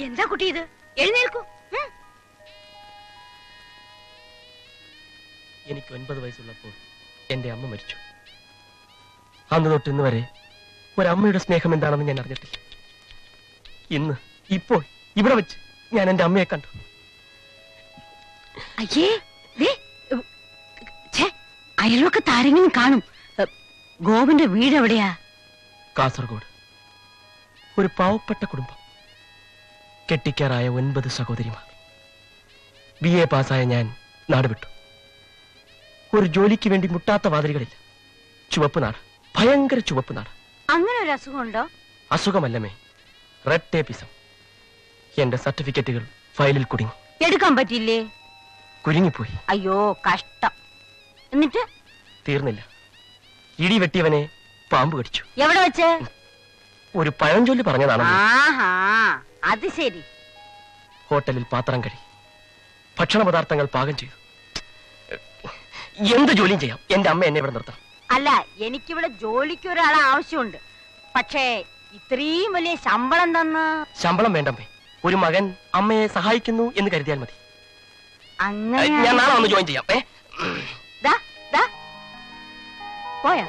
എന്താ കുട്ടി ഇത്? എഴുന്നേൽക്കൂ. എനിക്ക് 9 വയസ്സുള്ളപ്പോൾ എന്റെ അമ്മ മരിച്ചു. അന്ന് തൊട്ട് ഇന്ന് വരെ ഒരമ്മയുടെ സ്നേഹം എന്താണെന്ന് ഞാൻ അറിഞ്ഞിട്ടില്ല. ഇപ്പോൾ ഇവിടെ വെച്ച് ഞാൻ എന്റെ അമ്മയെ കണ്ടു. അയ്യേ, അയൽവക്കത്ത് ആരെങ്കിലും കാണും. ഗോവിന്റെ വീട് എവിടെയാ? കാസർഗോഡ്. ഒരു പാവപ്പെട്ട കുടുംബം. കെട്ടിക്കാറായ 9 സഹോദരിമാർ. BA പാസ്സായ ഞാൻ നാട് വിട്ടു. ഒരു ജോലിക്ക് വേണ്ടി മുട്ടാത്ത വാതിലുകളില്ല. ചുവപ്പ് നാട്, ഭയങ്കര ചുവപ്പ് നാട്. അങ്ങനെ ഒരു അസുഖമുണ്ടോ? അസുഖമല്ലമേ, റെഡ് ടേപ്പിസം. എന്റെ സർട്ടിഫിക്കറ്റുകൾ ഫയലിൽ കുടുങ്ങി. എടുക്കാൻ പറ്റില്ലേ? കുരുങ്ങിപ്പോയി. അയ്യോ കഷ്ടം. എന്നിട്ട് തീർന്നില്ല. ഇടി വെട്ടിയവനെ പാമ്പ് കടിച്ചു. എവിടെ വെച്ച്? ഒരു പഴഞ്ചൊല്ലി പറഞ്ഞതാണ്. ആഹാ, അത് ശരി. ഹോട്ടലിൽ പാത്രം കഴുകി, ഭക്ഷണ പദാർത്ഥങ്ങൾ പാകം ചെയ്തു. എന്ത് ജോലിയും ചെയ്യാം. എന്റെ അമ്മ എന്നെ ഇവിടെ നിർത്തണം. അല്ല, എനിക്കിവിടെ ജോലിക്ക് ഒരാളെ ആവശ്യമുണ്ട്. പക്ഷേ ഇത്രയും വലിയ ശമ്പളം തന്ന്. ശമ്പളം വേണ്ടമ്മേ. ഒരു മകൻ അമ്മയെ സഹായിക്കുന്നു എന്ന് കരുതിയാൽ മതി. അങ്ങനെ ഞാൻ നാളെ ഒന്ന് ജോയിൻ ചെയ്യാം. പോയാ